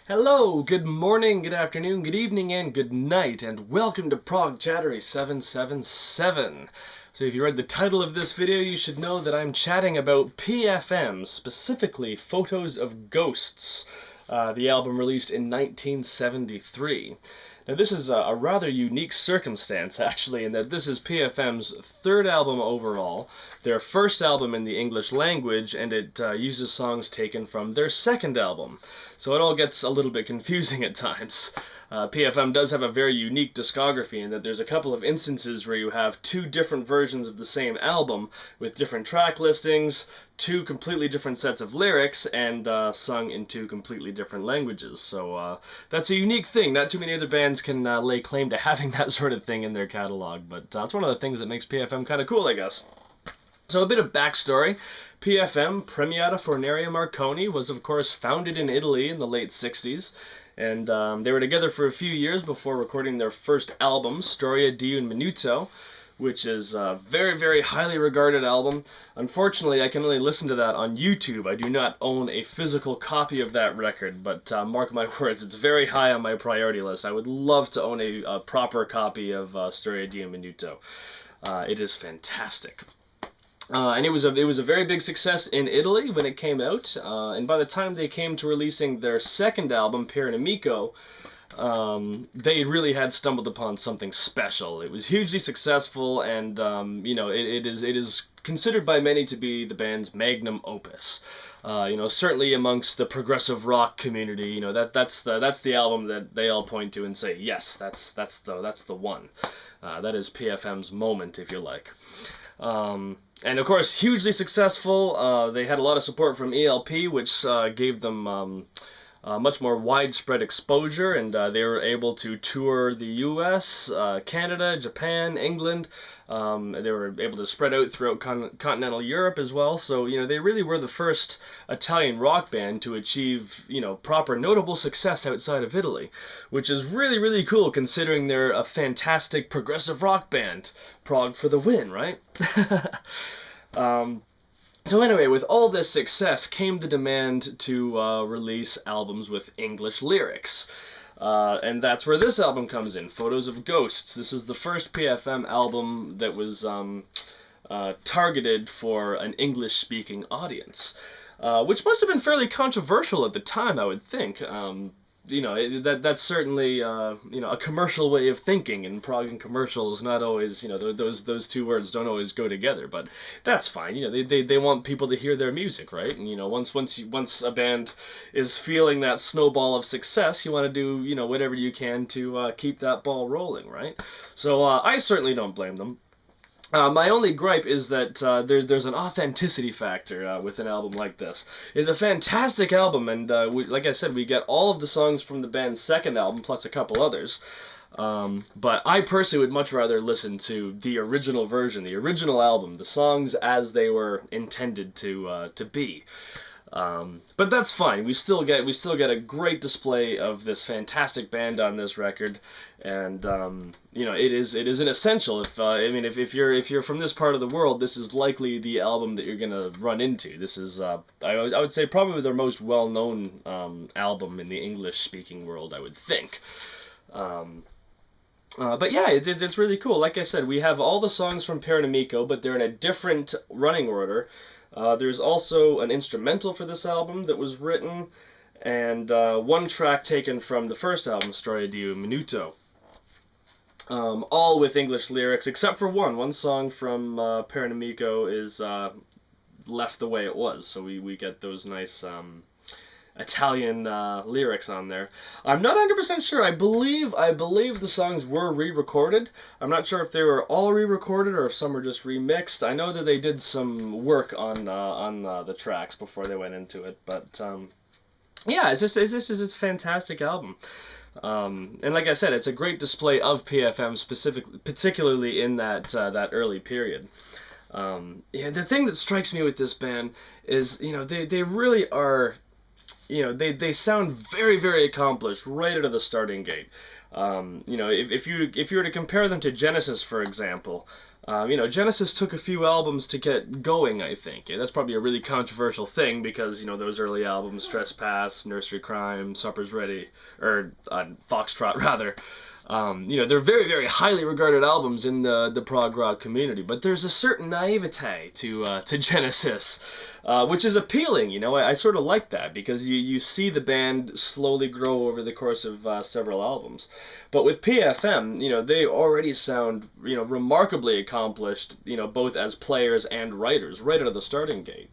Hello, good morning, good afternoon, good evening, and good night, and welcome to Prog Chattery 777. So if you read the title of this video, you should know that I'm chatting about PFM, specifically Photos of Ghosts, the album released in 1973. Now this is a rather unique circumstance, actually, in that this is PFM's third album overall, their first album in the English language, and it uses songs taken from their second album. So it all gets a little bit confusing at times. PFM does have a very unique discography in that there's a couple of instances where you have two different versions of the same album with different track listings, two completely different sets of lyrics, and sung in two completely different languages. So that's a unique thing. Not too many other bands can lay claim to having that sort of thing in their catalog, but it's one of the things that makes PFM kind of cool, I guess. So a bit of backstory. PFM, Premiata Fornaria Marconi, was of course founded in Italy in the late 60s, and they were together for a few years before recording their first album, Storia di un Minuto, which is a very, very highly regarded album. Unfortunately, I can only listen to that on YouTube. I do not own a physical copy of that record, but mark my words, it's very high on my priority list. I would love to own a proper copy of Storia di un Minuto. It is fantastic. And it was a very big success in Italy when it came out, and by the time they came to releasing their second album, Per Nemico, they really had stumbled upon something special. It was hugely successful, and it is considered by many to be the band's magnum opus. Certainly amongst the progressive rock community, that's the album that they all point to and say, yes, that's the one. That is PFM's moment, if you like. And of course, hugely successful. They had a lot of support from ELP, which gave them much more widespread exposure, and they were able to tour the US, Canada, Japan, England. They were able to spread out throughout continental Europe as well. So, they really were the first Italian rock band to achieve, proper notable success outside of Italy, which is really, really cool considering they're a fantastic progressive rock band. Prog for the win, right? So anyway, with all this success came the demand to release albums with English lyrics. And that's where this album comes in, Photos of Ghosts. This is the first PFM album that was targeted for an English-speaking audience, which must have been fairly controversial at the time, I would think. That's certainly a commercial way of thinking, and prog and commercial is not always, those two words don't always go together, but that's fine. They want people to hear their music, right? And once a band is feeling that snowball of success, you want to do whatever you can to keep that ball rolling, right? So I certainly don't blame them. My only gripe is that there's an authenticity factor with an album like this. It's a fantastic album, and like I said, we get all of the songs from the band's second album, plus a couple others. But I personally would much rather listen to the original version, the original album, the songs as they were intended to be. But that's fine. We still get a great display of this fantastic band on this record, and it is an essential. If you're from this part of the world, this is likely the album that you're gonna run into. This is I would say probably their most well-known album in the English-speaking world, I would think. But yeah, it's really cool. Like I said, we have all the songs from Per Nemico, but they're in a different running order. There's also an instrumental for this album that was written, and one track taken from the first album, Storia di un Minuto. All with English lyrics, except for one song from Per Nemico is left the way it was, so we get those nice Italian lyrics on there. I'm not 100% sure. I believe the songs were re-recorded. I'm not sure if they were all re-recorded or if some were just remixed. I know that they did some work on the tracks before they went into it, but yeah, it's a fantastic album. And like I said, it's a great display of PFM particularly in that early period. The thing that strikes me with this band is, they really are. They sound very, very accomplished right out of the starting gate. If you were to compare them to Genesis, for example, Genesis took a few albums to get going, I think. Yeah, that's probably a really controversial thing because, those early albums, Trespass, Nursery Crime, Supper's Ready, or Foxtrot, rather, they're very, very highly regarded albums in the prog rock community, but there's a certain naivete to Genesis, which is appealing. I sort of like that because you see the band slowly grow over the course of several albums. But with PFM, they already sound, remarkably accomplished, both as players and writers right out of the starting gate.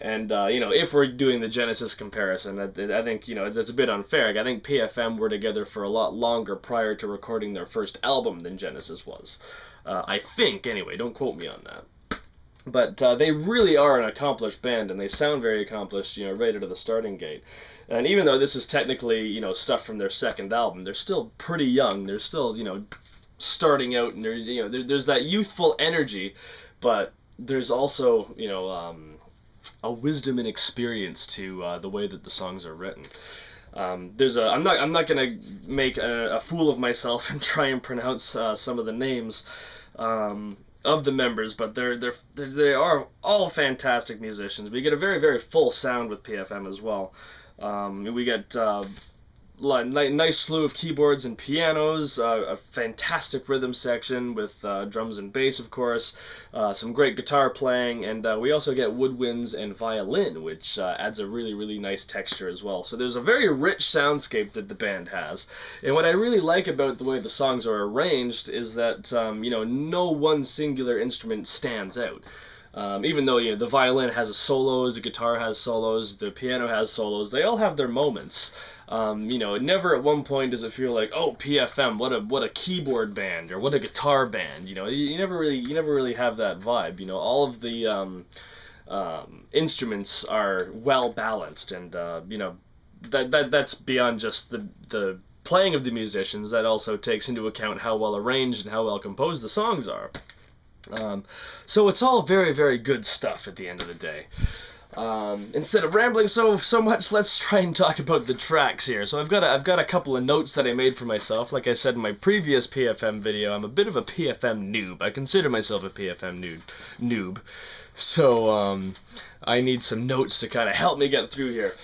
And, if we're doing the Genesis comparison, I think, that's a bit unfair. I think PFM were together for a lot longer prior to recording their first album than Genesis was. I think, anyway, don't quote me on that. But they really are an accomplished band, and they sound very accomplished, right out of the starting gate. And even though this is technically, stuff from their second album, they're still pretty young. They're still, starting out, and there's that youthful energy, but there's also, a wisdom and experience to the way that the songs are written. I'm not gonna make a fool of myself and try and pronounce some of the names of the members, but they are all fantastic musicians. We get a very, very full sound with PFM as well. We get nice slew of keyboards and pianos, a fantastic rhythm section with drums and bass, of course, some great guitar playing, and we also get woodwinds and violin, which adds a really, really nice texture as well. So there's a very rich soundscape that the band has, and what I really like about the way the songs are arranged is that, no one singular instrument stands out. Even though the violin has solos, the guitar has solos, the piano has solos, they all have their moments. Never at one point does it feel like, oh, PFM, what a keyboard band, or what a guitar band. You never really have that vibe. All of the instruments are well balanced, and that's beyond just the playing of the musicians. That also takes into account how well arranged and how well composed the songs are. So it's all very, very good stuff at the end of the day. Instead of rambling so much, let's try and talk about the tracks here. So I've got a couple of notes that I made for myself. Like I said in my previous PFM video, I'm a bit of a PFM noob. I consider myself a PFM noob. So I need some notes to kind of help me get through here.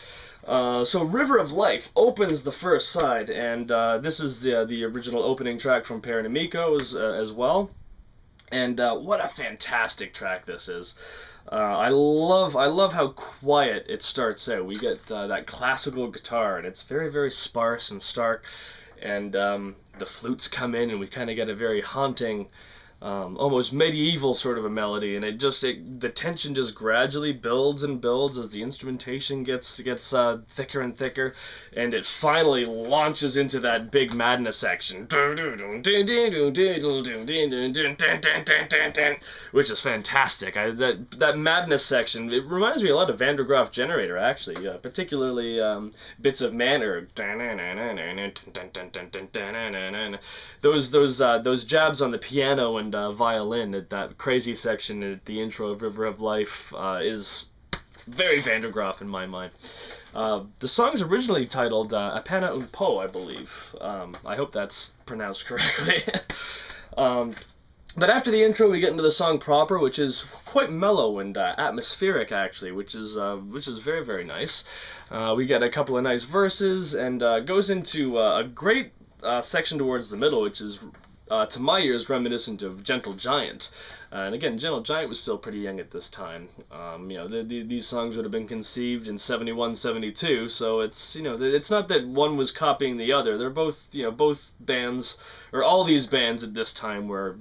So River of Life opens the first side, and this is the original opening track from Paranamico as well. And what a fantastic track this is. I love how quiet it starts out. We get that classical guitar, and it's very, very sparse and stark, and the flutes come in, and we kind of get a very haunting, almost medieval sort of a melody, and the tension just gradually builds and builds as the instrumentation gets thicker and thicker, and it finally launches into that big madness section, which is fantastic. That madness section, it reminds me a lot of Van der Graaf Generator, actually, particularly bits of manner. Those jabs on the piano and violin at that crazy section at the intro of River of Life is very Van der Graaf in my mind. The song's originally titled Apana un Po, I believe. I hope that's pronounced correctly. But after the intro, we get into the song proper, which is quite mellow and atmospheric, actually, which is very, very nice. We get a couple of nice verses, and goes into a great section towards the middle, which is, to my ears, reminiscent of Gentle Giant. And again, Gentle Giant was still pretty young at this time. These songs would have been conceived in 71, 72, so it's, it's not that one was copying the other. They're both, both bands, or all these bands at this time were,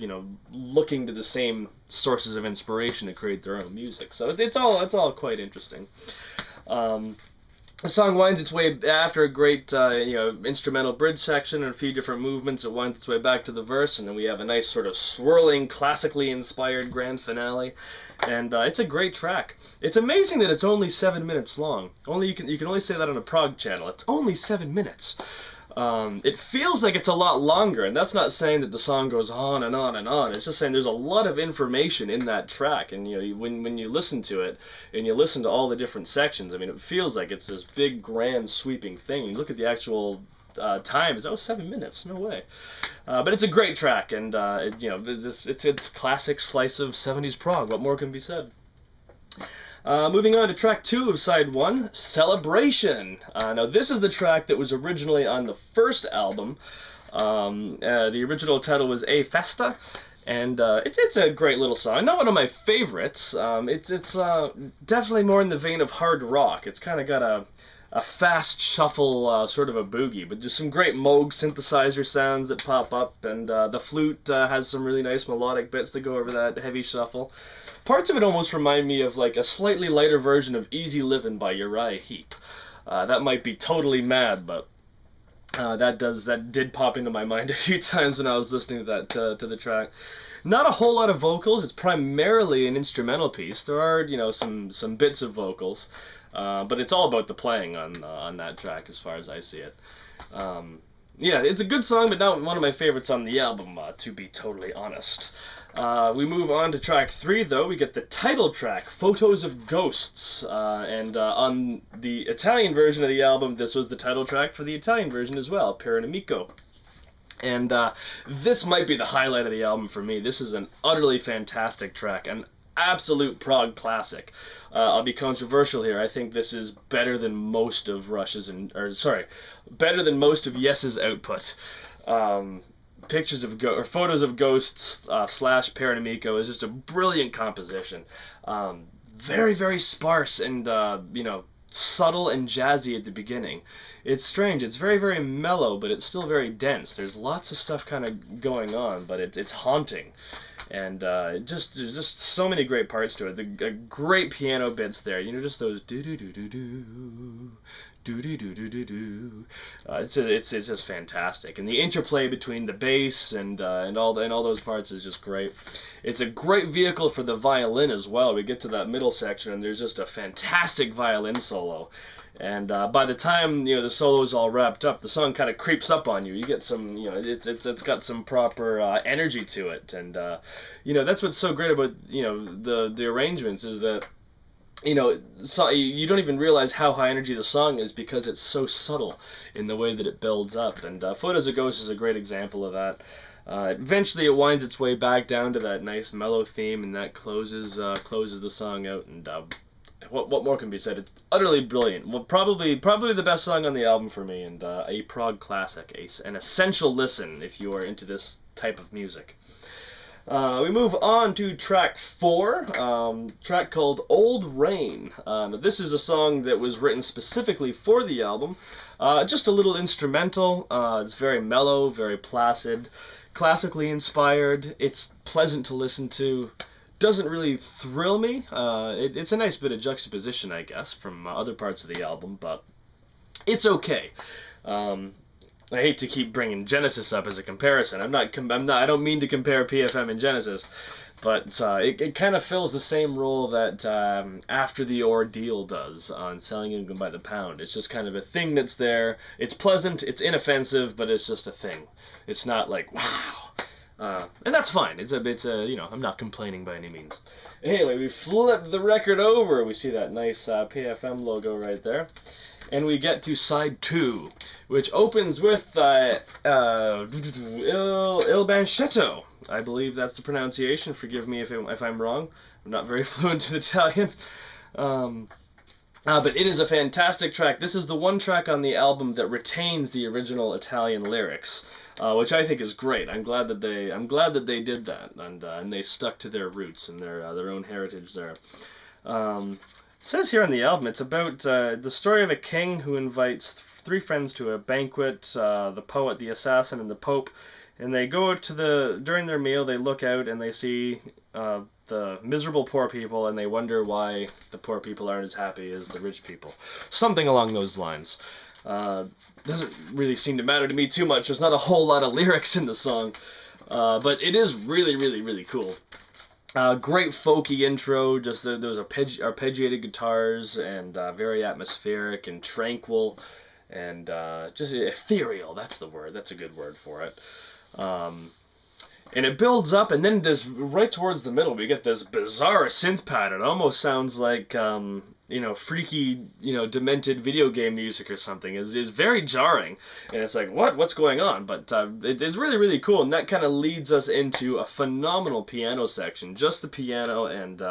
looking to the same sources of inspiration to create their own music. So it's all quite interesting. The song winds its way, after a great, instrumental bridge section and a few different movements, it winds its way back to the verse, and then we have a nice sort of swirling, classically inspired grand finale, and it's a great track. It's amazing that it's only 7 minutes long. You can only say that on a prog channel. It's only 7 minutes. It feels like it's a lot longer, and that's not saying that the song goes on and on and on. It's just saying there's a lot of information in that track, and when you listen to it, and you listen to all the different sections, I mean, it feels like it's this big, grand, sweeping thing. You look at the actual time. Oh, 7 minutes, no way. But it's a great track, and it's classic slice of 70s prog. What more can be said? Moving on to track 2 of side 1, Celebration. Now this is the track that was originally on the first album. The original title was A Festa, and it's a great little song. Not one of my favorites. It's definitely more in the vein of hard rock. It's kind of got a fast shuffle, sort of a boogie, but there's some great Moog synthesizer sounds that pop up, and the flute has some really nice melodic bits that go over that heavy shuffle. Parts of it almost remind me of like a slightly lighter version of Easy Livin' by Uriah Heep. That might be totally mad, but that did pop into my mind a few times when I was listening to that to the track. Not a whole lot of vocals. It's primarily an instrumental piece. There are, some bits of vocals, but it's all about the playing on that track as far as I see it. Yeah, it's a good song, but not one of my favorites on the album, to be totally honest. We move on to track 3, though. We get the title track, Photos of Ghosts. And on the Italian version of the album, this was the title track for the Italian version as well, Per un amico. And this might be the highlight of the album for me. This is an utterly fantastic track, an absolute prog classic. I'll be controversial here. I think this is better than most of better than most of Yes's output. Photos of Ghosts / Per un amico is just a brilliant composition. Very, very sparse and subtle and jazzy at the begining. It's strange. It's very, very mellow, but it's still very dense. There's lots of stuff kind of going on, but it's haunting. And there's just so many great parts to it. Great piano bits there. Just those do-do-do-do-do, do-do-do-do-do-do. It's just fantastic. And the interplay between the bass and all those parts is just great. It's a great vehicle for the violin as well. We get to that middle section, and there's just a fantastic violin solo. And by the time the solo is all wrapped up, the song kind of creeps up on you. You get some, it's got some proper energy to it, and that's what's so great about the arrangements is that so you don't even realize how high energy the song is because it's so subtle in the way that it builds up. And Photos of Ghosts is a great example of that. Eventually, it winds its way back down to that nice mellow theme, and that closes the song out. And what more can be said? It's utterly brilliant. Well, probably the best song on the album for me, and a prog classic, an essential listen if you are into this type of music. We move on to track 4, track called Old Rain. This is a song that was written specifically for the album. Just a little instrumental. It's very mellow, very placid, classically inspired. It's pleasant to listen to. Doesn't really thrill me. It's a nice bit of juxtaposition, I guess, from other parts of the album, but it's okay. I hate to keep bringing Genesis up as a comparison. I don't mean to compare PFM and Genesis, but it kind of fills the same role that After the Ordeal does on Selling England by the Pound. It's just kind of a thing that's there. It's pleasant, it's inoffensive, but it's just a thing. It's not like, wow. And that's fine. I'm not complaining by any means. Anyway, we flip the record over. We see that nice PFM logo right there. And we get to side 2, which opens with Il Banchetto. I believe that's the pronunciation. Forgive me if I'm wrong. I'm not very fluent in Italian. But it is a fantastic track. This is the one track on the album that retains the original Italian lyrics, which I think is great. I'm glad that they did that, and they stuck to their roots and their own heritage there. It says here on the album it's about the story of a king who invites 3 friends to a banquet: the poet, the assassin, and the Pope. And they go during their meal, they look out and they see the miserable poor people, and they wonder why the poor people aren't as happy as the rich people. Something along those lines. Doesn't really seem to matter to me too much. There's not a whole lot of lyrics in the song, but it is really, really, really cool. Great folky intro, just those arpeggiated guitars, and very atmospheric and tranquil, and just ethereal. That's the word. That's a good word for it. And it builds up, and then right towards the middle, we get this bizarre synth pattern. It almost sounds like freaky, demented video game music or something is very jarring, and it's like, what's going on? But it's really, really cool, and that kind of leads us into a phenomenal piano section, just the piano, and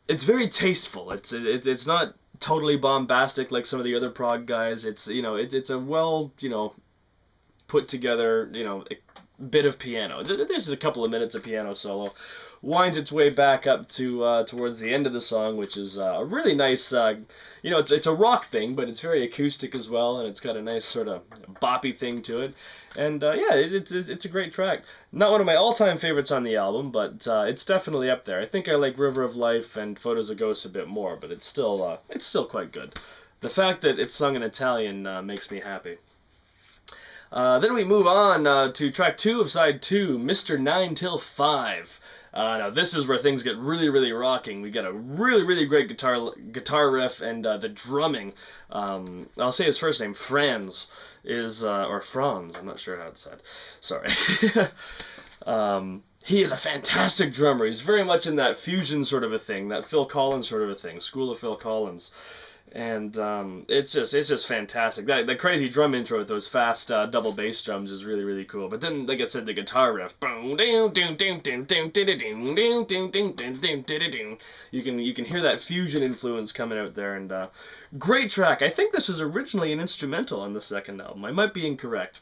it's very tasteful. It's not totally bombastic like some of the other prog guys. It's a well, put together, bit of piano. There's a couple of minutes of piano solo. Winds its way back up to towards the end of the song, which is a really nice. It's a rock thing, but it's very acoustic as well, and it's got a nice sort of boppy thing to it. And it's a great track. Not one of my all-time favorites on the album, but it's definitely up there. I think I like River of Life and Photos of Ghosts a bit more, but it's still quite good. The fact that it's sung in Italian makes me happy. Then we move on to track 2 of side 2, Mr. 9 Till 5. Now this is where things get really, really rocking. We got a really, really great guitar riff, and the drumming. I'll say his first name, Franz, or Franz, I'm not sure how it's said. Sorry. He is a fantastic drummer. He's very much in that fusion sort of a thing, that Phil Collins sort of a thing, School of Phil Collins. And it's just fantastic. That crazy drum intro with those fast double bass drums is really, really cool. But then, like I said, the guitar riff, you can hear that fusion influence coming out there, and great track. I think this was originally an instrumental on the second album. I might be incorrect.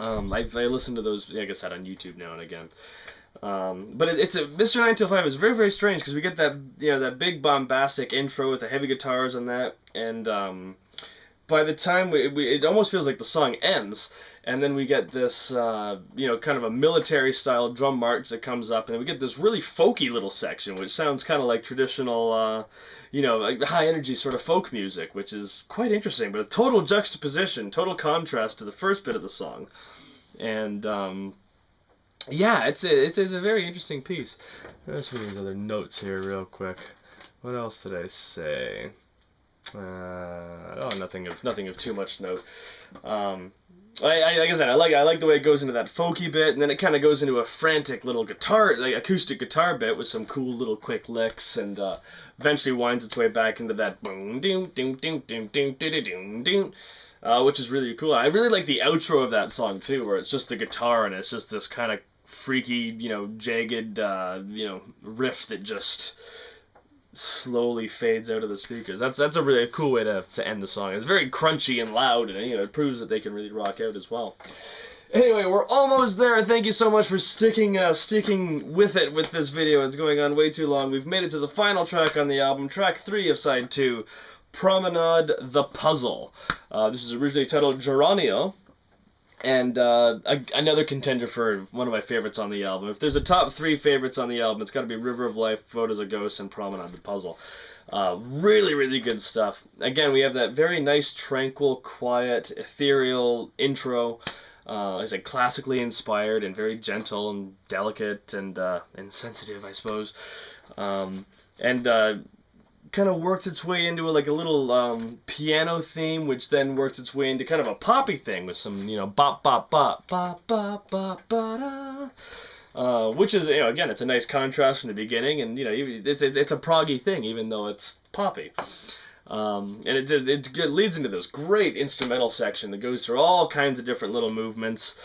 I listen to those, like I said, on YouTube now and again. But Mr. 9 Till 5 is very, very strange, because we get that big bombastic intro with the heavy guitars on that, and by the time it almost feels like the song ends, and then we get this kind of a military style drum march that comes up, and then we get this really folky little section, which sounds kind of like traditional like high energy sort of folk music, which is quite interesting, but a total juxtaposition, total contrast to the first bit of the song. And yeah, it's a very interesting piece. There's some of these other notes here real quick. What else did I say? Nothing of too much note. Like I said, I like the way it goes into that folky bit, and then it kind of goes into a frantic little guitar, like acoustic guitar bit with some cool little quick licks, and eventually winds its way back into that boom, doom, doom, doom, doom, doom, doom, doom, doom. Which is really cool. I really like the outro of that song too, where it's just the guitar and it's just this kind of freaky, jagged, riff that just slowly fades out of the speakers. That's a really cool way to end the song. It's very crunchy and loud, and it proves that they can really rock out as well. Anyway, we're almost there. Thank you so much for sticking with it with this video. It's going on way too long. We've made it to the final track on the album, track 3 of side 2, Promenade the Puzzle. This is originally titled Geronio, and another contender for one of my favorites on the album. If there's a top 3 favorites on the album, it's got to be River of Life, Photos of Ghosts, and Promenade the Puzzle. Really, really good stuff. Again, we have that very nice, tranquil, quiet, ethereal intro. I said classically inspired and very gentle and delicate and sensitive, I suppose. Kind of worked its way into a little piano theme, which then worked its way into kind of a poppy thing with some bop bop bop bop bop bop ba da, which is again, it's a nice contrast from the beginning, and it's a proggy thing even though it's poppy. And it leads into this great instrumental section that goes through all kinds of different little movements.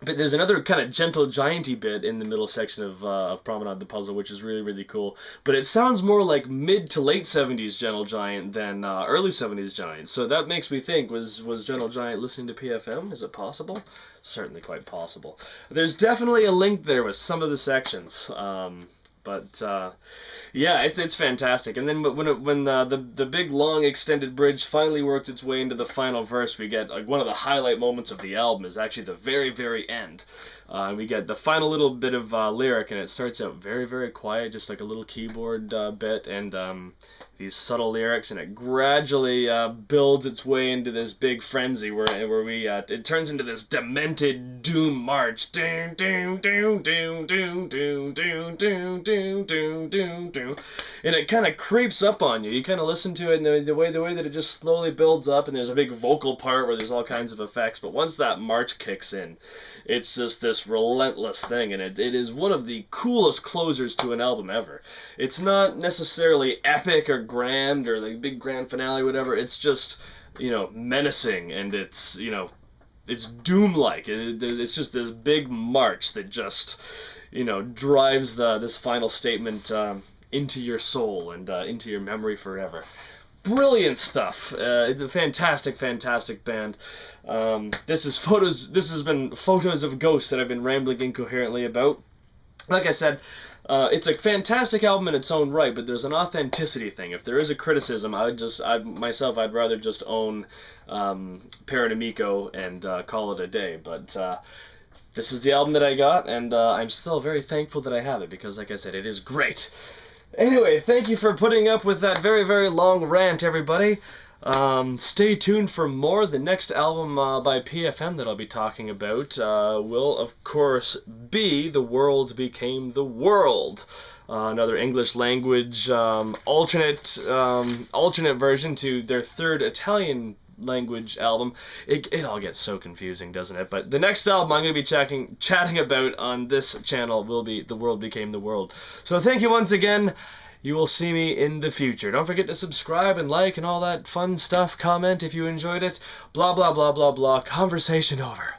But there's another kind of gentle giant-y bit in the middle section of Promenade the Puzzle, which is really, really cool. But it sounds more like mid to late 70s Gentle Giant than early 70s Giant. So that makes me think, was Gentle Giant listening to PFM? Is it possible? Certainly quite possible. There's definitely a link there with some of the sections. Yeah, it's fantastic. And then when the big long extended bridge finally worked its way into the final verse, we get one of the highlight moments of the album is actually the very, very end. We get the final little bit of lyric, and it starts out very, very quiet, just like a little keyboard bit, and these subtle lyrics, and it gradually builds its way into this big frenzy where we it turns into this demented doom march. Doom, doom, doom, doom, doom, doom, doom, doom, doom, doom, doom, doom. And it kind of creeps up on you. You kind of listen to it, and the way that it just slowly builds up, and there's a big vocal part where there's all kinds of effects. But once that march kicks in, it's just this relentless thing, and it is one of the coolest closers to an album ever. It's not necessarily epic or grand or the big grand finale, whatever. It's just, menacing, and it's, it's doom-like. It's just this big march that just, drives this final statement into your soul and into your memory forever. Brilliant stuff. It's a fantastic, fantastic band. This has been Photos of Ghosts that I've been rambling incoherently about. Like I said, it's a fantastic album in its own right, but there's an authenticity thing. If there is a criticism, I'd rather just own Paranamico and call it a day. But this is the album that I got, and I'm still very thankful that I have it, because, like I said, it is great. Anyway, thank you for putting up with that very, very long rant, everybody. Stay tuned for more. The next album by PFM that I'll be talking about will, of course, be The World Became the World. Another English language alternate version to their third Italian language album. It all gets so confusing, doesn't it? But the next album I'm going to be chatting about on this channel will be The World Became the World. So thank you once again. You will see me in the future. Don't forget to subscribe and like and all that fun stuff. Comment if you enjoyed it. Blah, blah, blah, blah, blah. Conversation over.